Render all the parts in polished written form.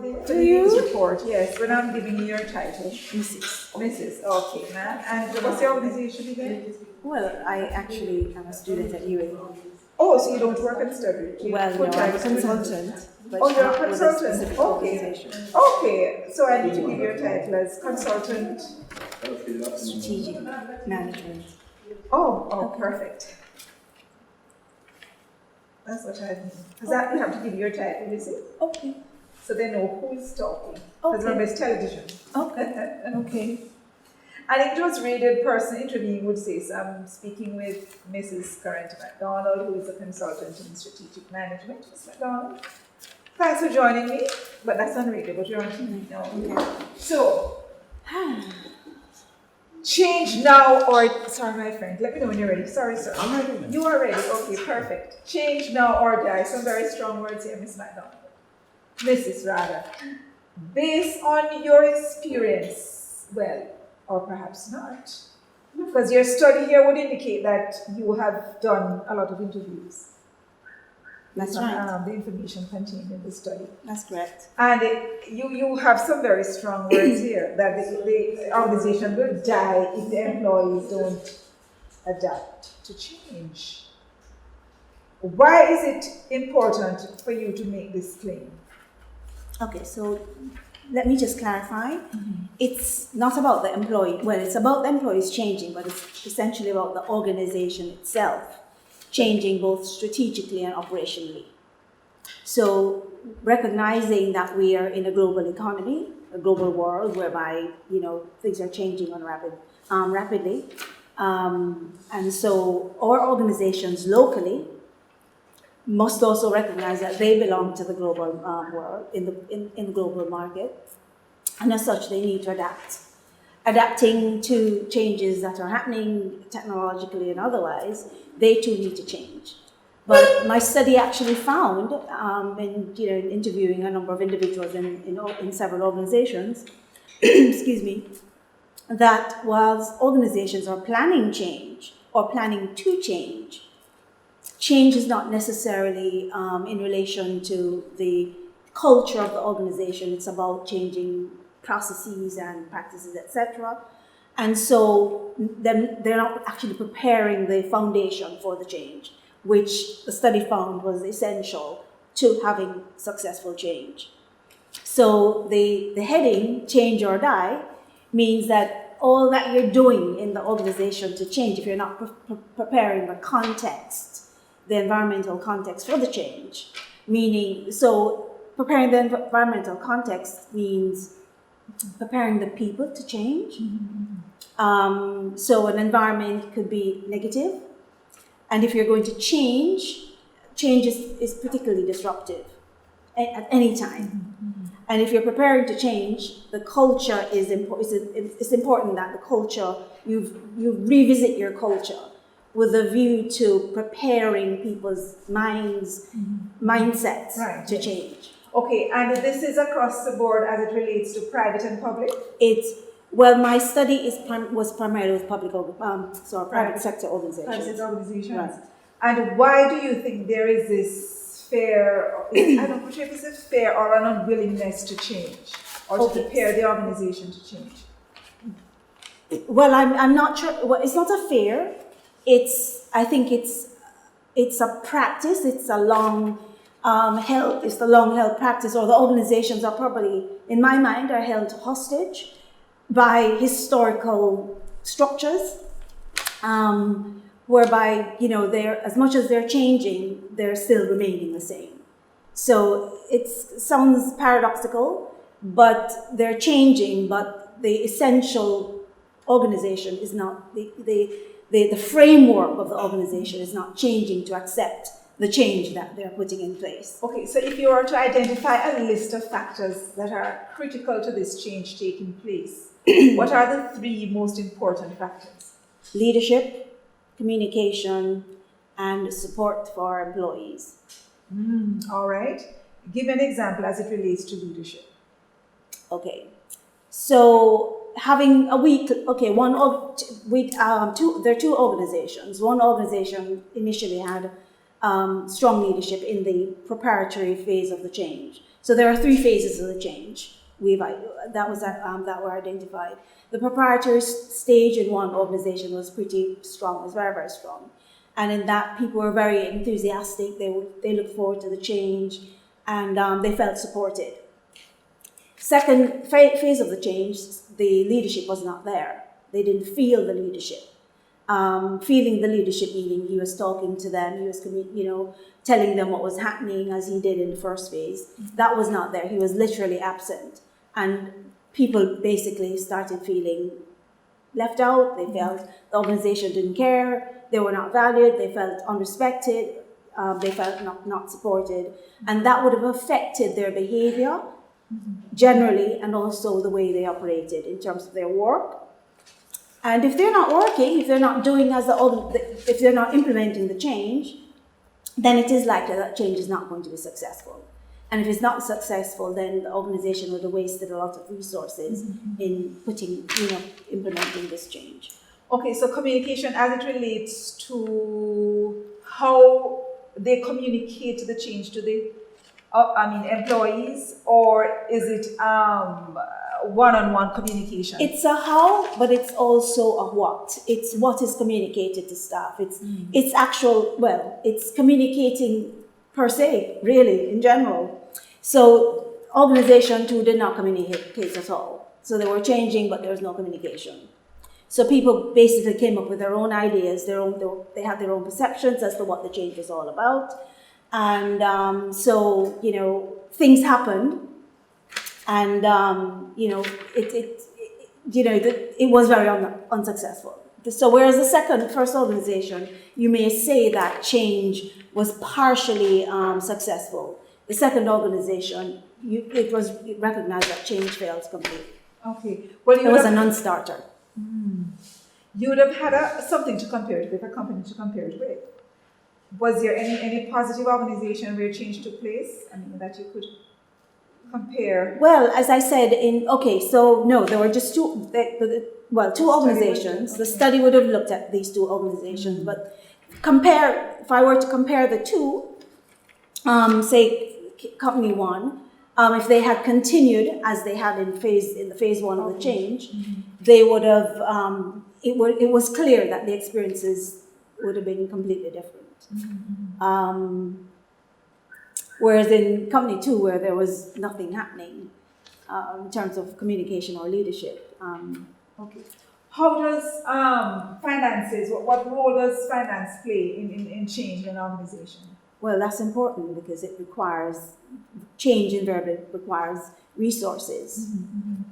for the news report, yes, when I'm giving you your title. Mrs. Okay, ma'am. And what's your organization again? Well, I actually am a student at UA. Oh, so you don't work and study? Well, no, I'm a consultant. But Oh, you're a not with consultant? specific Okay. organization. Okay, so I need to give you a title as consultant. Strategic management. Oh, perfect. That's what I mean. Because that you have to give your title, you see? Okay. So they know who's talking. Because remember, it's television. Okay. Okay. And it was really the person interviewing would say, so I'm speaking with Mrs. McDonald, who is a consultant in strategic management. Ms. McDonald, thanks for joining me. But that's on radio, but you're on TV now. Okay. So, change now or, sorry my friend, let me know when you're ready. Sorry, sir. I'm ready. You are ready, okay, perfect. Change now or die. Some very strong words here, Ms. McDonald. Mrs. rather. Based on your experience, well, or perhaps not, because your study here would indicate that you have done a lot of interviews. That's right. The information contained in the study. That's correct. And you have some very strong words here, that the organization will die if the employees don't adapt to change. Why is it important for you to make this claim? Okay, so let me just clarify. It's not about the employee. Well, it's about the employees changing, but it's essentially about the organization itself changing both strategically and operationally. So recognizing that we are in a global economy, a global world whereby, things are changing rapidly. And so our organizations locally must also recognize that they belong to the global world, in the global market. And as such, they need to adapt. Adapting to changes that are happening technologically and otherwise, they too need to change. But my study actually found, in interviewing a number of individuals in several organizations, excuse me, that whilst organizations are planning change or planning to change, change is not necessarily in relation to the culture of the organization. It's about changing processes and practices, etc. And so then they're not actually preparing the foundation for the change, which the study found was essential to having successful change. So the heading, change or die, means that all that you're doing in the organization to change, if you're not preparing the context, the environmental context for the change, meaning, so preparing the environmental context means preparing the people to change. So an environment could be negative, and if you're going to change is particularly disruptive at any time. And if you're preparing to change, the culture is important. It's important that the culture, you revisit your culture with a view to preparing people's mindsets to change. Okay, and this is across the board as it relates to private and public? My study was primarily with private sector organizations. Private sector organizations. Right. And why do you think there is this fear, I don't know if it's a fear or an unwillingness to change, or to prepare the organization to change? Well, I'm not sure. Well, it's not a fear. I think it's a practice. It's a long held practice, or the organizations are probably, in my mind, are held hostage by historical structures, whereby, they're, as much as they're changing, they're still remaining the same. So it sounds paradoxical, but they're changing, but the essential organization is not, the framework of the organization is not changing to accept the change that they're putting in place. Okay, so if you were to identify a list of factors that are critical to this change taking place, what are the three most important factors? Leadership, communication, and support for our employees. All right. Give an example as it relates to leadership. Okay. So having a week, there are two organizations. One organization initially had strong leadership in the preparatory phase of the change. So there are three phases of the change that were identified. The proprietary stage in one organization was pretty strong, was very, very strong. And in that, people were very enthusiastic. They looked forward to the change, and they felt supported. Second phase of the change, the leadership was not there. They didn't feel the leadership. Feeling the leadership meaning he was talking to them, he was telling them what was happening as he did in the first phase. That was not there. He was literally absent. And people basically started feeling left out. They felt the organization didn't care. They were not valued. They felt unrespected. They felt not supported. And that would have affected their behavior generally, and also the way they operated in terms of their work. And if they're not working, if they're not doing if they're not implementing the change, then it is likely that change is not going to be successful. And if it's not successful, then the organization would have wasted a lot of resources in implementing this change. Okay, so communication as it relates to how they communicate the change to the employees, or is it one-on-one communication? It's a how, but it's also a what. It's what is communicated to staff. It's communicating per se, really, in general. So organization too did not communicate at all. So they were changing, but there was no communication. So people basically came up with their own ideas, they had their own perceptions as to what the change was all about. And things happened, and it was very unsuccessful. So whereas the first organization, you may say that change was partially successful. The second organization, it was recognized that change failed completely. Okay. Well, it was a non-starter. You would have had something to compare it with, a company to compare it with. Was there any positive organization where change took place? That you could compare? Well, as I said, there were just two organizations. Okay. The study would have looked at these two organizations, but if I were to compare the two, say company one, if they had continued as they had in the phase one of the change, they would have, it was clear that the experiences would have been completely different. Whereas in company two, where there was nothing happening in terms of communication or leadership. Okay. How does finances, what role does finance play in change in an organization? Well, that's important because it requires, change invariably requires resources.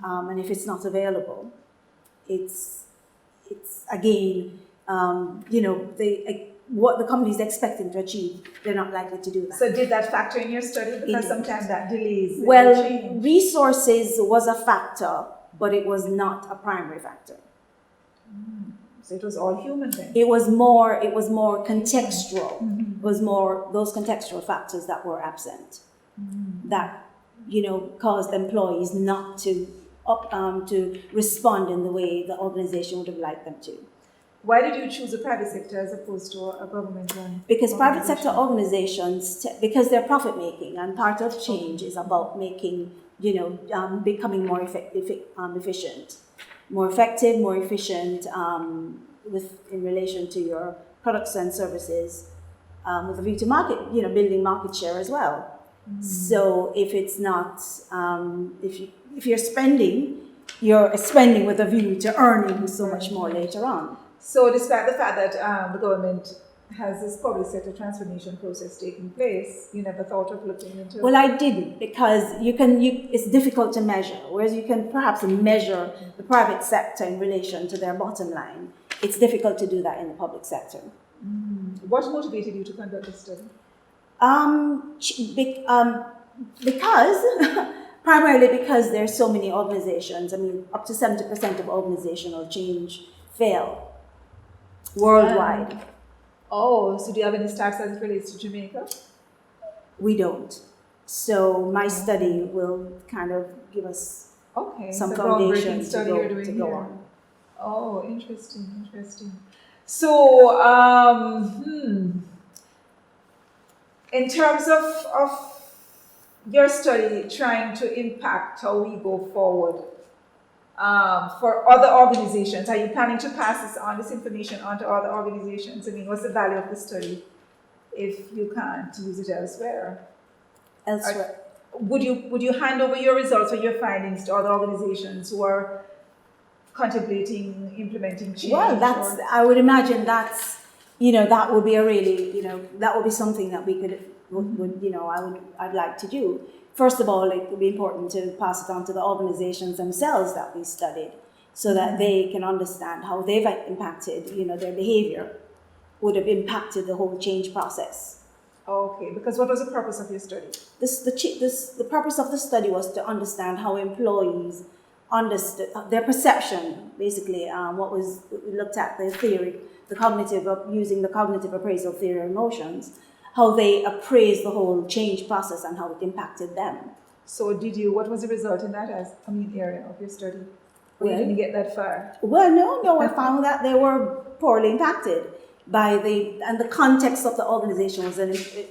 And if it's not available, it's again, what the company is expecting to achieve, they're not likely to do that. So did that factor in your study? Because sometimes that delays the change. Resources was a factor, but it was not a primary factor. So it was all human then? It was more contextual. It was more those contextual factors that were absent that, caused employees not to respond in the way the organization would have liked them to. Why did you choose a private sector as opposed to a government one? Because private sector organizations, because they're profit making, and part of change is about making, becoming more efficient, more effective, more efficient in relation to your products and services, with a view to building market share as well. So if it's not, if you're spending with a view to earning so much more later on. So despite the fact that the government has this public sector transformation process taking place, you never thought of looking into it? Well, I didn't, because it's difficult to measure. Whereas you can perhaps measure the private sector in relation to their bottom line. It's difficult to do that in the public sector. What motivated you to conduct this study? Primarily because there's so many organizations. Up to 70% of organizational change fail worldwide. So do you have any stats as it relates to Jamaica? We don't. So my study will kind of give us some foundation to go on. Oh, interesting. So, in terms of your study trying to impact how we go forward for other organizations? Are you planning to pass this information on to other organizations? I mean, what's the value of the study if you can't use it elsewhere? Elsewhere. Would you hand over your results or your findings to other organizations who are contemplating implementing change? Well, I would imagine that's, that would be a really, that would be something that we could, I'd like to do. First of all, it would be important to pass it on to the organizations themselves that we studied so that they can understand how they've impacted, their behavior would have impacted the whole change process. Okay, because what was the purpose of your study? The purpose of the study was to understand how employees understood their perception, basically. We looked at the theory, using the cognitive appraisal theory of emotions, how they appraised the whole change process and how it impacted them. So what was the result in that area of your study? You didn't get that far? Well, no, I found that they were poorly impacted and the context of the organization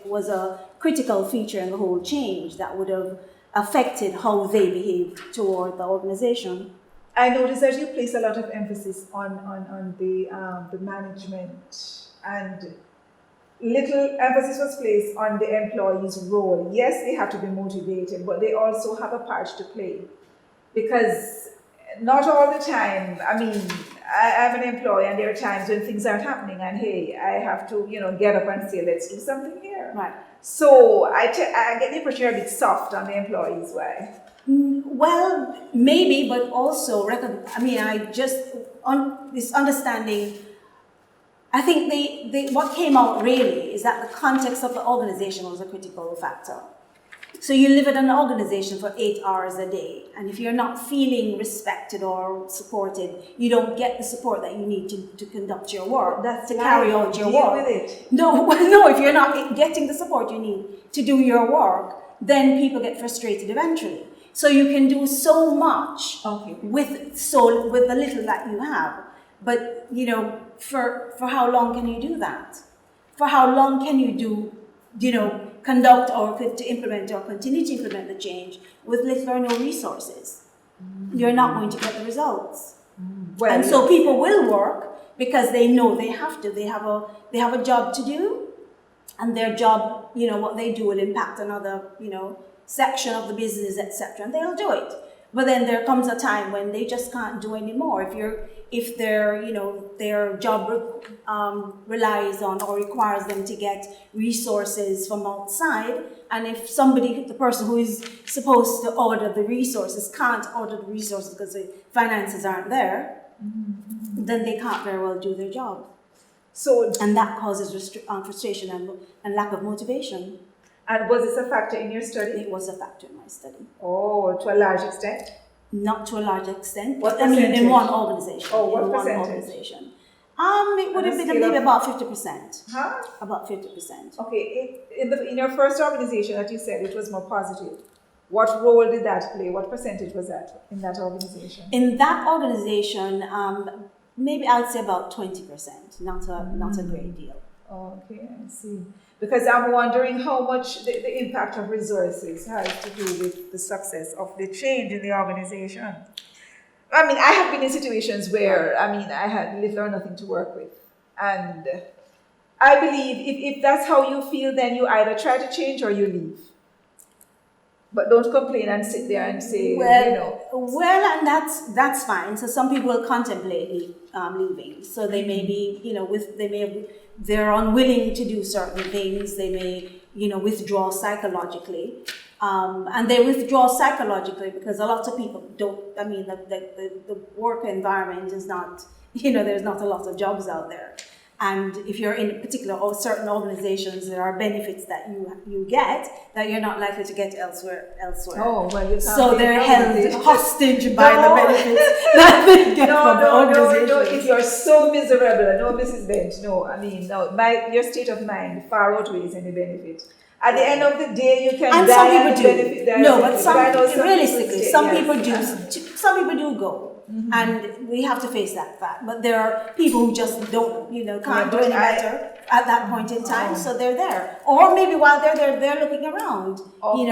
was a critical feature in the whole change that would have affected how they behaved toward the organization. I noticed that you place a lot of emphasis on the management, and little emphasis was placed on the employee's role. Yes, they have to be motivated, but they also have a part to play, because not all the time, I'm an employee and there are times when things aren't happening and hey, I have to, get up and say, let's do something here. Right. So I get the impression you're a bit soft on the employees. Why? Well, maybe, but also, on this understanding, I think what came out really is that the context of the organization was a critical factor. So you live in an organization for 8 hours a day, and if you're not feeling respected or supported, you don't get the support that you need to conduct your work, carry out your work. With it. No, if you're not getting the support you need to do your work, then people get frustrated eventually. So you can do so much with the little that you have, but for how long can you do that? For how long can you conduct or to implement or continue to implement the change with little or no resources? You're not going to get the results. Well, so people will work because they know they have to. They have a job to do, and their job, what they do will impact another, section of the business, etc. And they'll do it. But then there comes a time when they just can't do anymore. If their job relies on or requires them to get resources from outside, and if the person who is supposed to order the resources can't order the resources because the finances aren't there, then they can't very well do their job. And that causes frustration and lack of motivation. And was this a factor in your study? It was a factor in my study. Oh, to a large extent? Not to a large extent. What percentage? In one organization. Oh, what in percentage? One organization. It would have been maybe about 50%. Huh? About 50%. Okay, in your first organization that you said it was more positive, what role did that play? What percentage was that in that organization? In that organization, maybe I would say about 20%. Not a great deal. Okay, I see. Because I'm wondering how much the impact of resources has to do with the success of the change in the organization. I have been in situations where, I had little or nothing to work with. And I believe if that's how you feel, then you either try to change or you leave. But don't complain and sit there and say, Well, and that's fine. So some people will contemplate leaving. So they may be, they're unwilling to do certain things. They may, withdraw psychologically. And they withdraw psychologically because a lot of people don't, the work environment is not, there's not a lot of jobs out there. And if you're in particular or certain organizations, there are benefits that you get that you're not likely to get elsewhere. Oh, well, you so they're held hostage by the benefits that they get from the organization. No, if you're so miserable, no, Mrs. Bent, no, your state of mind far outweighs any benefit. At the end of the day, you can and die some people and do. benefit. No, but realistically, some people do go. And we have to face that fact. But there are people who just don't, can't do any better at that point in time, so they're there. Or maybe while they're there, they're looking around,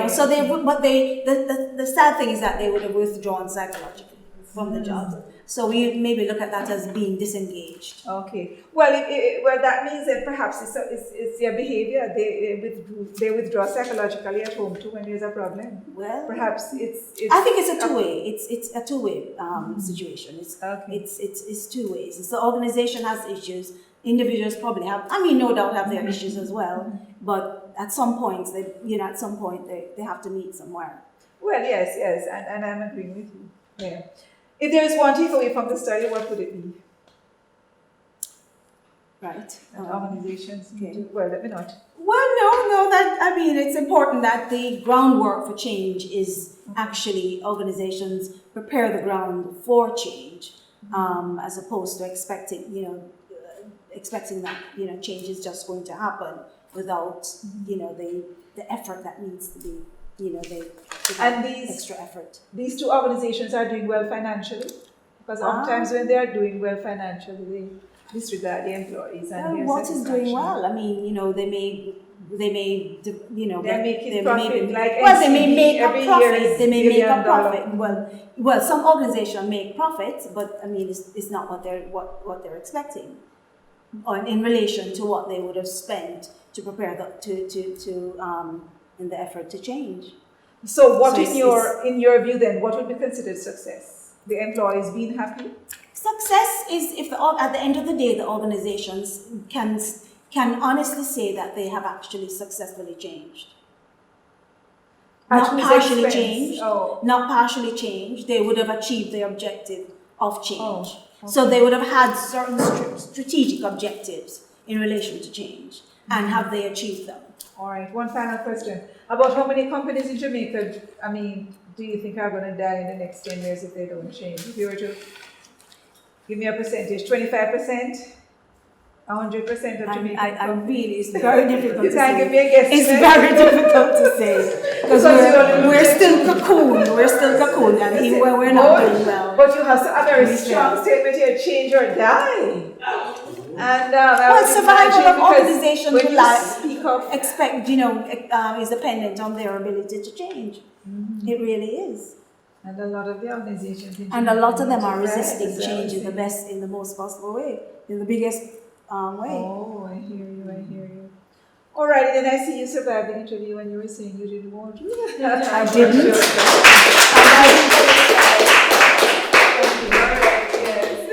so the sad thing is that they would have withdrawn psychologically from the job. So we maybe look at that as being disengaged. Okay. Well, that means that perhaps it's their behavior. They withdraw psychologically at home too when there's a problem. Well, perhaps it's I think it's a two-way. It's a two-way situation. It's two ways. It's the organization has issues. Individuals probably have. No doubt have their issues as well. But at some point, they have to meet somewhere. Well, yes, and I'm agreeing with you. Yeah. If there is one takeaway from the study, what would it be? Right. Organizations. Okay. Well, let me not. Well, no. It's important that the groundwork for change is actually organizations prepare the ground for change, as opposed to expecting that change is just going to happen without the effort that needs to be. Extra effort. These two organizations are doing well financially, because sometimes when they are doing well financially, they disregard the employees and their what is doing well? They may make a profit. They may make a profit. Well, some organizations make profits, but it's not what they're expecting, or in relation to what they would have spent to prepare in the effort to change. So in your view then, what would be considered success? The employees being happy? Success is if at the end of the day, the organizations can honestly say that they have actually successfully changed. Not partially changed. Not partially changed. They would have achieved the objective of change. Okay. So they would have had certain strategic objectives in relation to change. And have they achieved them? All right, one final question. About how many companies in Jamaica, do you think are going to die in the next 10 years if they don't change? If you were to give me a percentage, 25%? 100% of Jamaican it's very difficult to say. You can't give me a guess. It's very difficult to say. Because we're still cocoon, and we're not doing well. But you have a very strong statement here, change or die. And survival of organization is dependent on their ability to change. It really is. And a lot of the organizations are resisting change in the most possible way, in the biggest way. Oh, I hear you. All right, then I see you survived the interview when you were saying you didn't want to. I didn't.